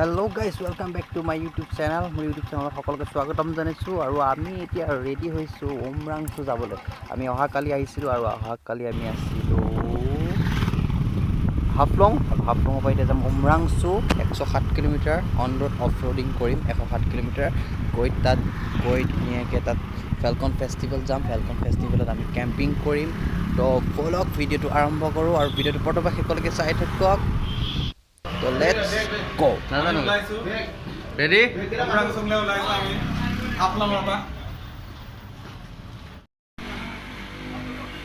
Hello guys, welcome back to my YouTube channel. My YouTube channel সকলকে স্বাগতম জানাইছো আৰু আমি এতিয়া ৰেডি হৈছো উমৰাংসো যাবলৈ। আমি অহাকালি আহিছিলো আৰু অহাকালি আমি আসিলো হাফলং পৰা এতিয়া যাম উমৰাংসো 107 kilometre on road of roading Karim 107 kilometre গৈ ধুনীয়াকৈ তাত Falcon Festival যাম Falcon Festivaলত আমি কেম্পিং কৰিম তো ব্লগ ভিডিওটো আৰম্ভ কৰো আৰু ভিডিওটো পটপট সকলকে চাই থাকক So let's go. Ready?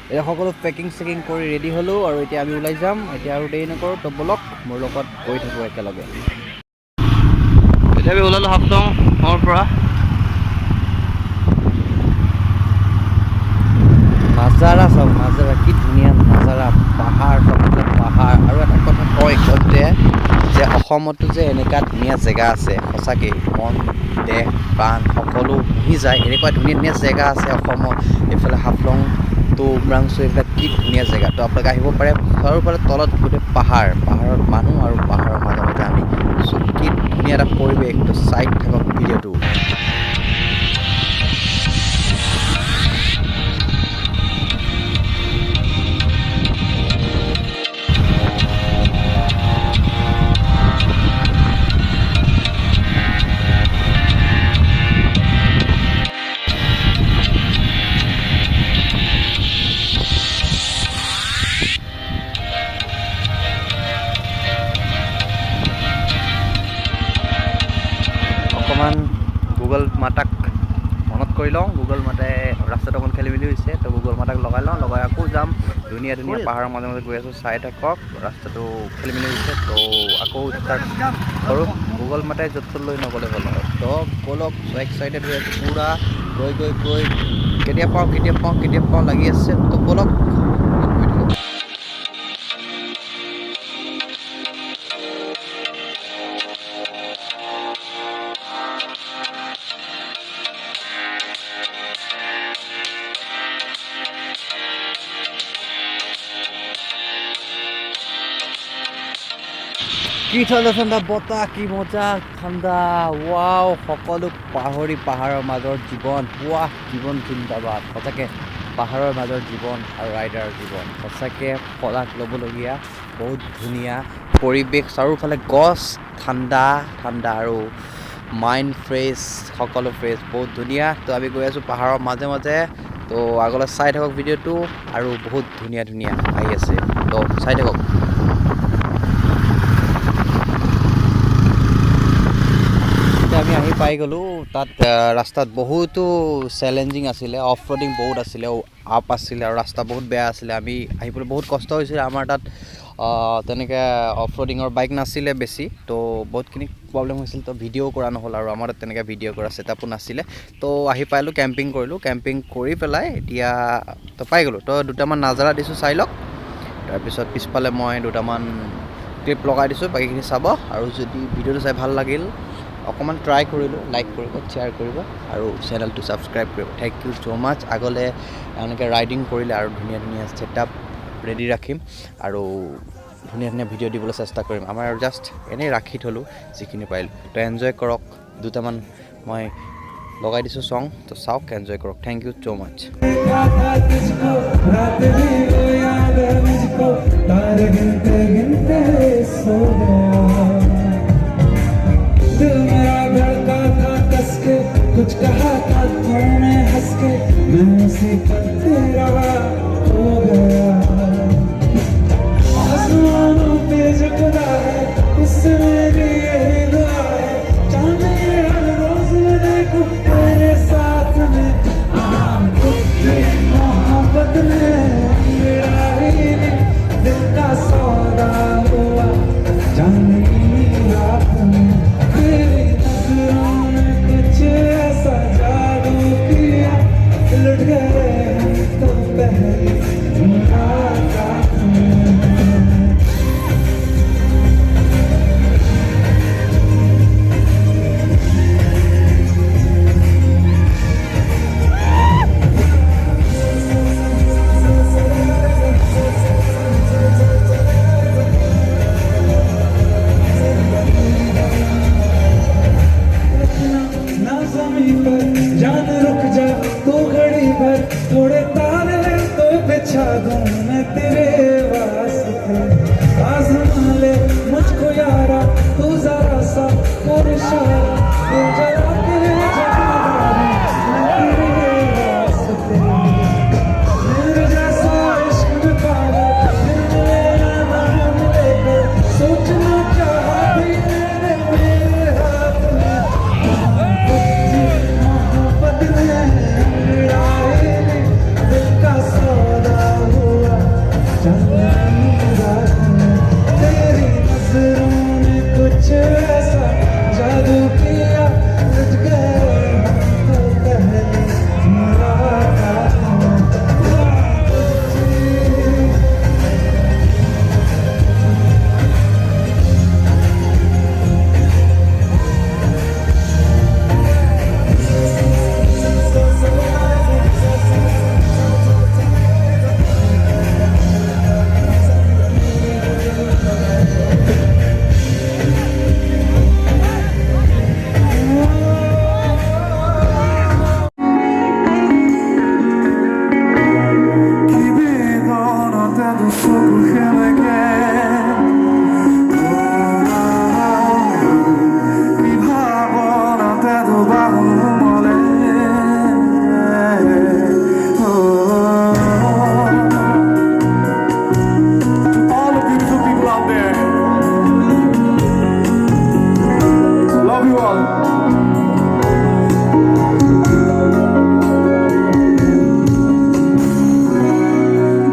এতিয়া সকলো পেকিং চেকিং কৰি ৰেডি হলো আৰু এতিয়া আমি ওলাই যাম এতিয়া আৰু দেৰি নকৰো তো ব্লগ মোৰ লগত গৈ থাকো একেলগে এতিয়া আমি ওলালো হাফলং পৰা নাজাৰা সব নাজাৰা কি ধুনীয়া নাজাৰা পাহাৰ সববিলাক পাহাৰ আৰু এটা কথা কয় কওঁতে যে অসমতো যে এনেকা ধুনীয়া জেগা আছে সঁচাকে মন দেহ প্ৰাণ সকলো বহি যায় এনেকুৱা ধুনীয়া ধুনীয়া জেগা আছে অসমত এইফালে হাফলং তো উমৰাংসো এইবিলাক কি ধুনীয়া জেগা তো আপোনালোকে আহিব পাৰে চাৰিওফালে তলত গোটেই পাহাৰত মানুহ আৰু পাহাৰৰ মাজে মাজে আমি কি ধুনীয়া এটা পৰিৱেশ তো চাই থাকক ভিডিঅ'টো গুগল মাতাক মনত কৰি লওঁ গুগল মাতাই ৰাস্তাটো অকণ খেলি মেলি হৈছে তো গুগল মাতাক লগাই লওঁ লগাই আকৌ যাম ধুনীয়া ধুনীয়া পাহাৰৰ মাজে মাজে গৈ আছোঁ চাই থাকক ৰাস্তাটো খেলি মেলি হৈছে তো আকৌ ষ্টাৰ্ট কৰোঁ গুগল মাতাই য'ত লৈ নগ'লে হ'ল আৰু তো ব'লক এক্সাইটেড হৈ আছোঁ পূৰা গৈ কেতিয়া পাওঁ লাগি আছে তো ব'লক কি ঠাণ্ডা বতাহ কি মজা ঠাণ্ডা ৱাও সকলো পাহৰি পাহাৰৰ মাজৰ জীৱন ৱাহ জীৱন জিন্দাবাদ সঁচাকৈ পাহাৰৰ মাজৰ জীৱন আৰু ৰাইডাৰৰ জীৱন সঁচাকৈ শলাগ ল'বলগীয়া বহুত ধুনীয়া পৰিৱেশ চাৰিওফালে গছ ঠাণ্ডা আৰু মাইণ্ড ফ্ৰেছ সকলো ফ্ৰেছ বহুত ধুনীয়া তো আমি গৈ আছোঁ পাহাৰৰ মাজে মাজে তো আগলৈ চাই থাকক ভিডিঅ'টো আৰু বহুত ধুনীয়া আহি আছে তো চাই থাকক আমি আহি পাই গ'লোঁ তাত ৰাস্তাত বহুতো চেলেঞ্জিং আছিলে অফ ৰোডিং বহুত আছিলে আপ আছিলে আৰু ৰাস্তা বহুত বেয়া আছিলে আমি আহিবলৈ বহুত কষ্ট হৈছিলে আমাৰ তাত তেনেকৈ অফ ৰোডিঙৰ বাইক নাছিলে বেছি তো বহুতখিনি প্ৰব্লেম হৈছিল তো ভিডিঅ' কৰা নহ'ল আৰু আমাৰ তাত তেনেকৈ ভিডিঅ' কৰা ছেটআপো নাছিলে তো আহি পালোঁ কেম্পিং কৰিলোঁ কেম্পিং কৰি পেলাই এতিয়া তো পাই গ'লোঁ তো দুটামান নাজাৰা দিছোঁ চাই লওক তাৰপিছত পিছফালে মই দুটামান ক্লিপ লগাই দিছোঁ বাকীখিনি চাব আৰু যদি ভিডিঅ'টো চাই ভাল লাগিল অকণমান ট্ৰাই কৰিলোঁ লাইক কৰিব শ্বেয়াৰ কৰিব আৰু চেনেলটো ছাবস্ক্ৰাইব কৰিব থেংক ইউ ছ' মাছ আগলৈ এনেকৈ ৰাইডিং কৰিলে আৰু ধুনীয়া ছেটআপ ৰেডি ৰাখিম আৰু ধুনীয়া ভিডিঅ' দিবলৈ চেষ্টা কৰিম আমাৰ আৰু জাষ্ট এনেই ৰাখি থ'লোঁ যিখিনি পাৰিলোঁ তো এনজয় কৰক দুটামান মই লগাই দিছোঁ ছং তো চাওক এনজয় কৰক থেংক ইউ ছ' মাছ कुछ कहा था तूने हंस के मैं उसी पर तेरा हो गया आसमानों पे जो खुदा है उससे मेरी यही दुआ है चांद हर रोज मैं देखूं तेरे साथ में मोहब्बत में मेरा ही दिल का सौदा तेरी नजरों ने कुछ ऐसा जादू किया, लग गए तो पहले मुलाकात में। Chi vedono tanto fuoco che me mi ভাবনা তেতো বাহু মলে all the beautiful people out there, love you all.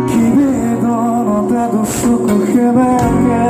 Chi vedono tanto fuoco che me